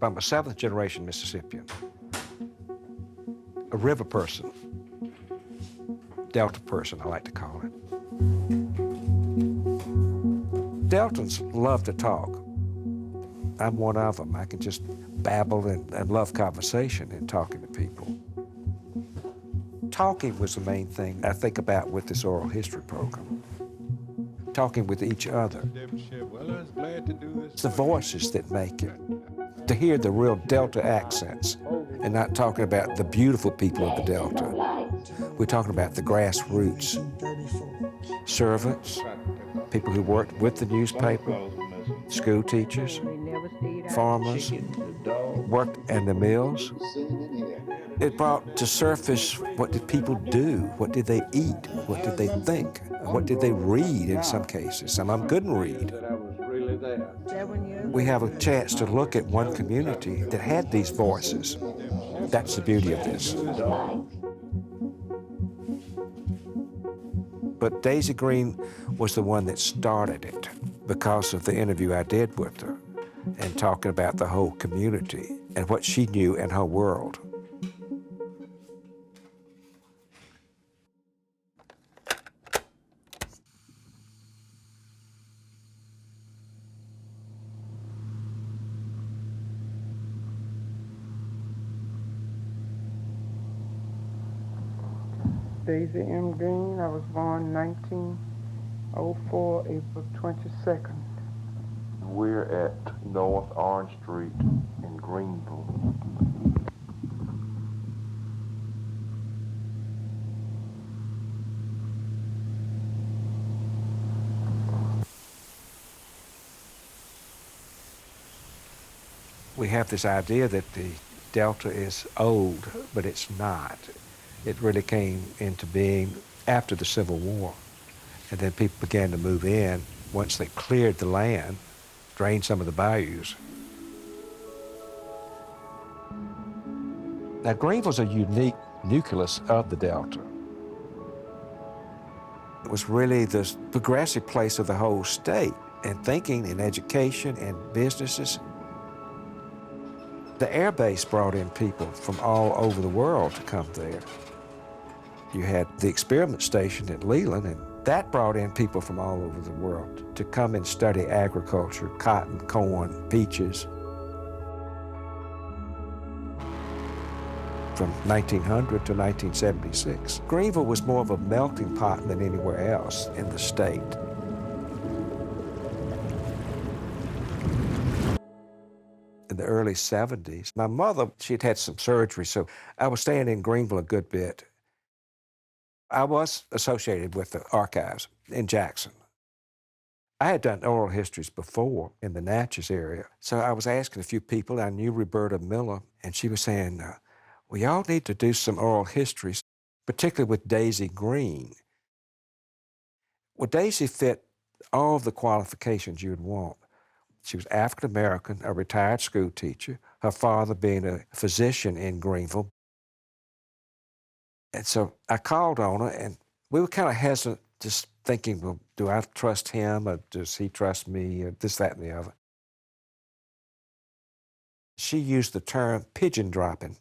I'm a seventh-generation Mississippian, a river person, Delta person, I like to call it. Deltans love to talk. I'm one of them. I can just babble and love conversation and talking to people. Talking was the main thing I think about with this oral history program. Talking with each other. It's the voices that make it. To hear the real Delta accents and not talking about the beautiful people of the Delta. We're talking about the grassroots. Servants, people who worked with the newspaper, school teachers, farmers, worked in the mills. It brought to surface, what did people do? What did they eat? What did they think? What did they read in some cases? Some of them couldn't read. We have a chance to look at one community that had these voices. That's the beauty of this. But Daisy Green was the one that started it because of the interview I did with her and talking about the whole community and what she knew in her world. Daisy M. Green. I was born 1904, April 22nd. We're at North Orange Street in Greenville. We have this idea that the Delta is old, but it's not. It really came into being after the Civil War. And then people began to move in once they cleared the land, drained some of the bayous. Now, Greenville's a unique nucleus of the Delta. It was really the progressive place of the whole state in thinking, in education, and businesses. The air base brought in people from all over the world to come there. You had the experiment station at Leland, and that brought in people from all over the world to come and study agriculture, cotton, corn, peaches. From 1900 to 1976. Greenville was more of a melting pot than anywhere else in the state. In the early 70s, my mother, she'd had some surgery, so I was staying in Greenville a good bit. I was associated with the archives in Jackson. I had done oral histories before in the Natchez area, so I was asking a few people. I knew Roberta Miller, and she was saying, well, y'all need to do some oral histories, particularly with Daisy Green. Well, Daisy fit all of the qualifications you'd want. She was African-American, a retired school teacher, her father being a physician in Greenville. And so I called on her, and we were kind of hesitant, just thinking, well, do I trust him, or does he trust me, or this, that, and the other. She used the term pigeon dropping,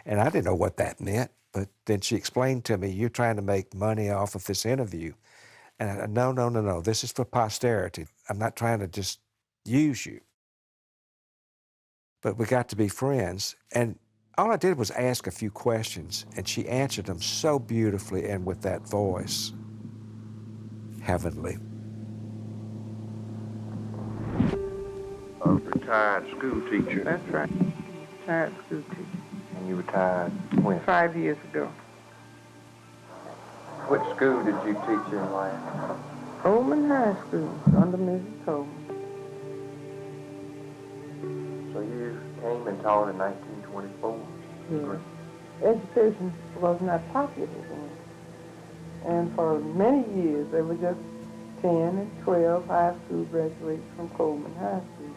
and I didn't know what that meant, but then she explained to me, you're trying to make money off of this interview. And I said, no, this is for posterity. I'm not trying to just use you. But we got to be friends, and all I did was ask a few questions, and she answered them so beautifully and with that voice. Heavenly. A retired school teacher. That's right. Retired school teacher. And you retired when? 5 years ago. What school did you teach in Atlanta? Coleman High School, under Mrs. Coleman. So you came and taught in 1924? Yeah. Education was not popular then. And for many years, there were just 10 and 12 high school graduates from Coleman High School.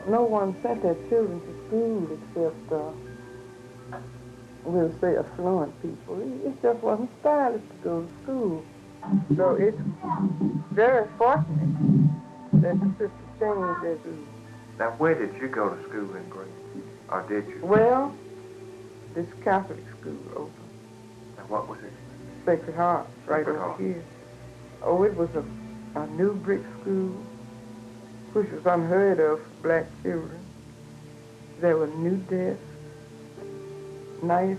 No one sent their children to school except, we'll say, affluent people. It just wasn't stylish to go to school. So it's very fortunate that the system changed as we Now, where did you go to school in Greenville? Or did you? Well, this Catholic school opened. And what was it? Sacred Heart, right Sacred over Heart. here. Oh, it was a new brick school, which was unheard of for black children. There were new desks, nice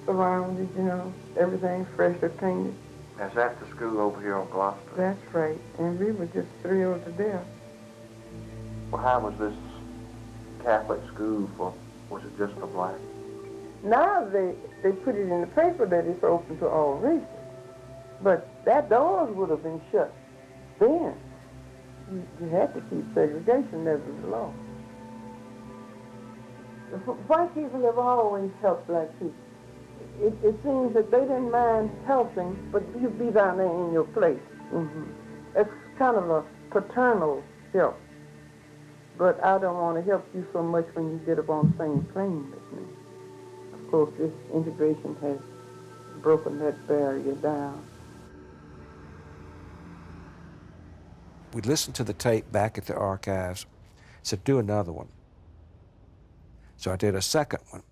surroundings, you know, everything freshly painted. Is that the school over here on Gloucester? That's right, and we were just thrilled to death. Well, how was this Catholic school for, was it just for black? Now they put it in the paper that it's open to all races. But that doors would have been shut then. You had to keep segregation, that was the law. White people have always helped black people. It seems that they didn't mind helping, but you'd be down there in your place. Mm-hmm. It's kind of a paternal help. But I don't want to help you so much when you get up on the same plane with me. Of course, this integration has broken that barrier down. We listened to the tape back at the archives, said, do another one. So I did a second one.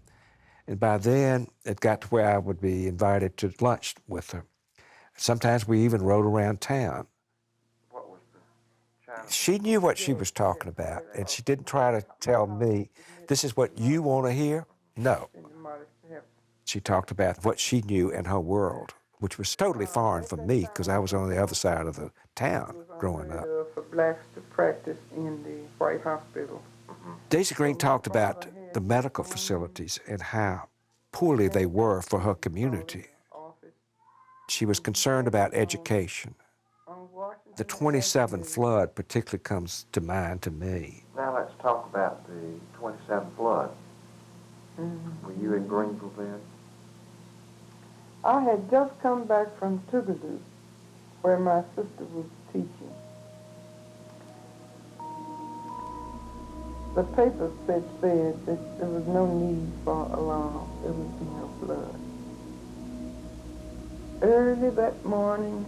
And by then, it got to where I would be invited to lunch with her. Sometimes we even rode around town. What was the China? She knew what she was talking about, and she didn't try to tell me, this is what you want to hear. No. She talked about what she knew in her world, which was totally foreign for me because I was on the other side of the town growing up. For blacks to practice in the white hospital. Daisy Green talked about the medical facilities and how poorly they were for her community. She was concerned about education. The 27 flood particularly comes to mind to me. Now let's talk about the 27 flood. Were you in Greenville then? I had just come back from Tougaloo, where my sister was teaching. The paper said that there was no need for alarm. There would be no flood. Early that morning,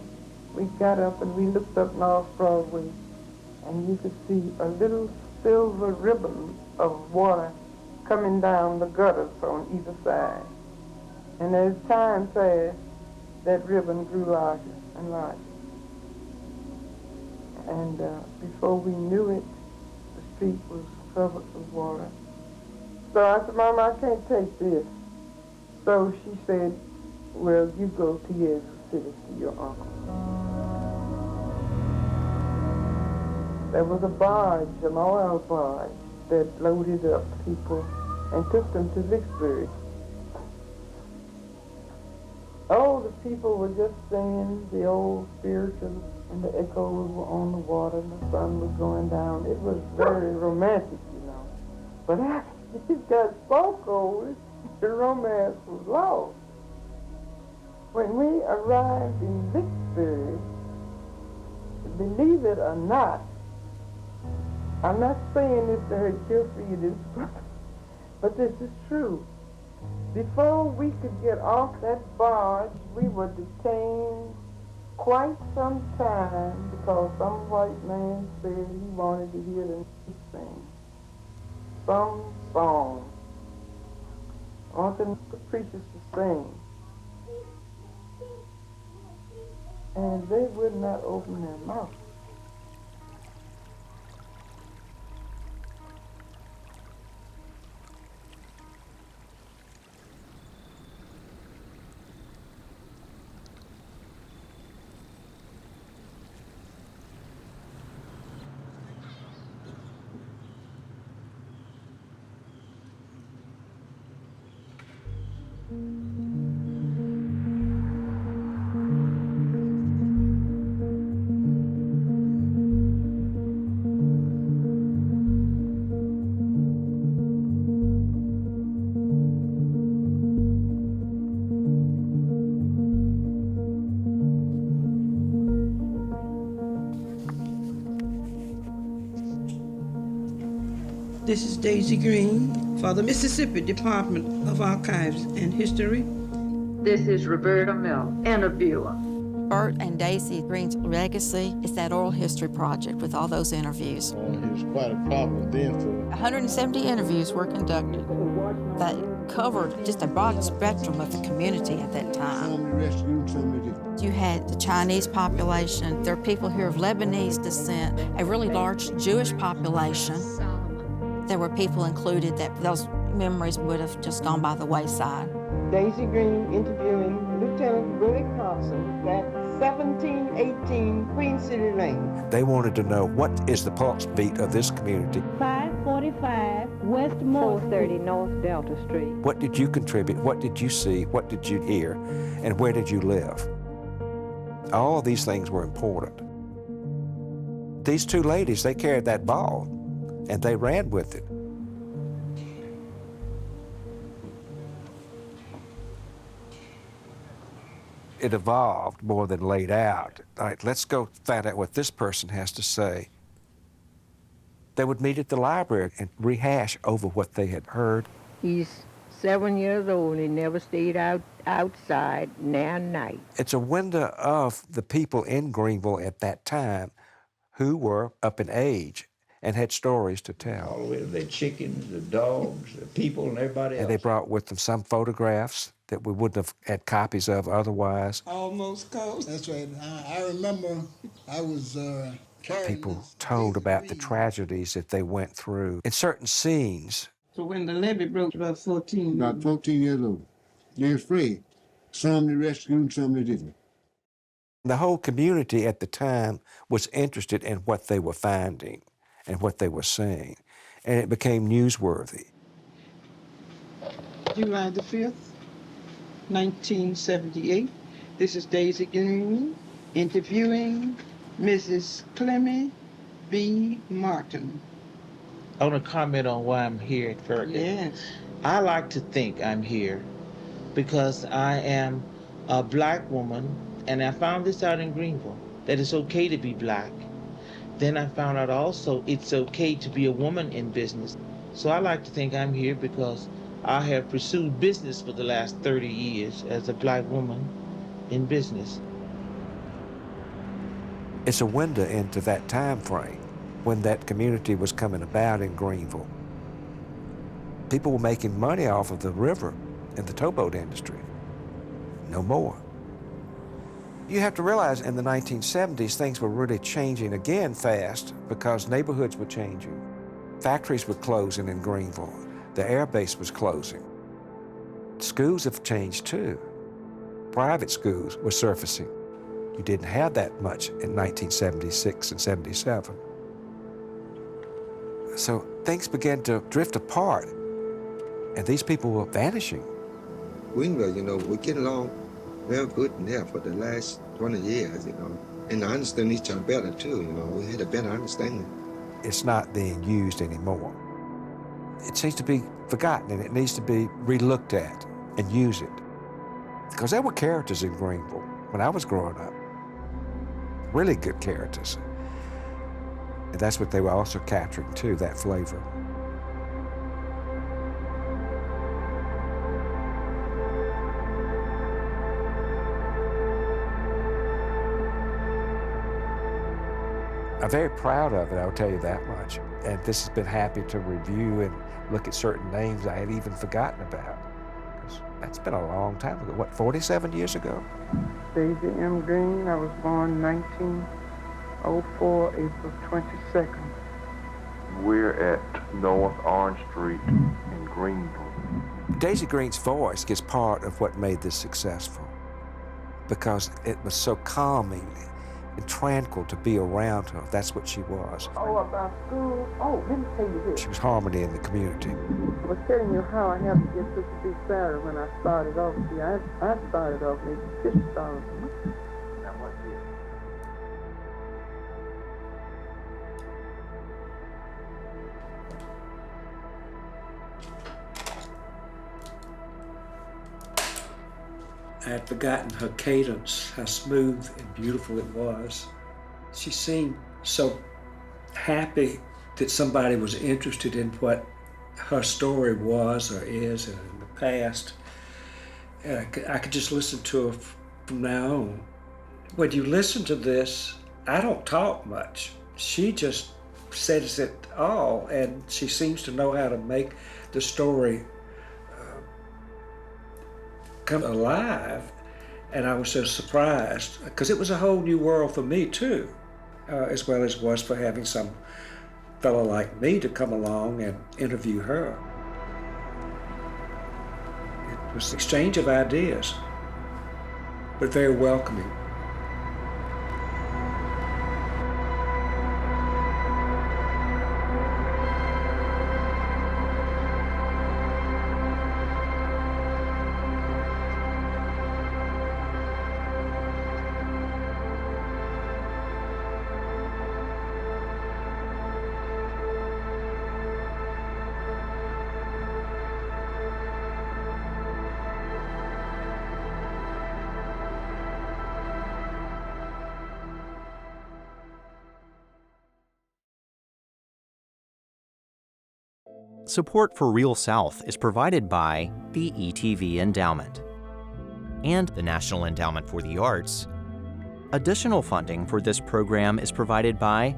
we got up and we looked up North Broadway, and you could see a little silver ribbon of water coming down the gutters on either side. And as time passed, that ribbon grew larger and larger. And before we knew it, the street was covered with water. So I said, Mom, I can't take this. So she said, well, you go to Yazoo City to your uncle. There was a barge, an oil barge, that loaded up people and took them to Vicksburg. Oh, the people were just singing the old spirituals, and the echoes were on the water, and the sun was going down. It was very romantic, you know. But after it got so cold, the romance was lost. When we arrived in Vicksburg, believe it or not, I'm not saying this to hurt your feelings, but this is true. Before we could get off that barge, we were detained quite some time because some white man said he wanted to hear them sing some song. I wanted the preachers to sing. And they would not open their mouth. This is Daisy Green for the Mississippi Department of Archives and History. This is Roberta Mill, interviewer. Bert and Daisy Green's legacy is that oral history project with all those interviews. He was quite a problem then for 170 interviews were conducted that covered just a broad spectrum of the community at that time. some rescue, some different. You had the Chinese population, there are people here of Lebanese descent, a really large Jewish population. There were people included that those memories would have just gone by the wayside. Daisy Green interviewing Lieutenant Willie Carson at 1718 Queen City Lane. They wanted to know what is the pulse beat of this community. 545 West Moore 430 North Delta Street. What did you contribute? What did you see? What did you hear? And where did you live? All of these things were important. These two ladies, they carried that ball and they ran with it. It evolved more than laid out. All right, let's go find out what this person has to say. They would meet at the library and rehash over what they had heard. He's 7 years old. He never stayed outside now night. It's a window of the people in Greenville at that time who were up in age and had stories to All tell. the way to the chickens, the dogs, the people, and everybody else. And they brought with them some photographs that we wouldn't have had copies of otherwise. Almost coast. That's right. I remember I was carrying People this told Daisy about the Green. tragedies that they went through. In certain scenes, So when the levee broke, about 14. About 14 years old. They was free. Some they rescued, some they didn't. the whole community at the time was interested in what they were finding and what they were seeing. And it became newsworthy. July the 5th, 1978. This is Daisy Green interviewing Mrs. Clemmy B. Martin. I want to comment on why I'm here at Fergus. Yes. I like to think I'm here because I am a black woman, and I found this out in Greenville, that it's okay to be black. Then I found out also it's okay to be a woman in business. So I like to think I'm here because I have pursued business for the last 30 years as a black woman in business. It's a window into that time frame when that community was coming about in Greenville. People were making money off of the river and the towboat industry. No more. You have to realize in the 1970s, things were really changing again fast because neighborhoods were changing. Factories were closing in Greenville. The air base was closing. Schools have changed too. Private schools were surfacing. You didn't have that much in 1976 and 77. So things began to drift apart, and these people were vanishing. Greenville, you know, we get along very good in there for the last 20 years, you know. And I understand each other better too, you know. We had a better understanding. It's not being used anymore. It seems to be forgotten, and it needs to be re-looked at and use it. Because there were characters in Greenville when I was growing up. Really good characters. And that's what they were also capturing too, that flavor. I'm very proud of it, I'll tell you that much. And this has been happy to review and look at certain names I had even forgotten about. Because that's been a long time ago. What, 47 years ago? Daisy M. Green. I was born 1904, April 22nd. We're at North Orange Street in Greenville. Daisy Green's voice is part of what made this successful because it was so calming and tranquil to be around her. That's what she was. Oh, about school? Oh, let me tell you this. She was harmony in the community. I was telling you how I had to get such a big salary when I started off. See, I started off making $50 a month. Now what's this? I had forgotten her cadence, how smooth and beautiful it was. She seemed so happy that somebody was interested in what her story was or is in the past. And I could just listen to her from now on. when you listen to this, I don't talk much. She just says it all, and she seems to know how to make the story come alive. And I was so surprised, because it was a whole new world for me too, as well as it was for having some fellow like me to come along and interview her. It was an exchange of ideas, but very welcoming. Support for Real South is provided by the ETV Endowment and the National Endowment for the Arts. Additional funding for this program is provided by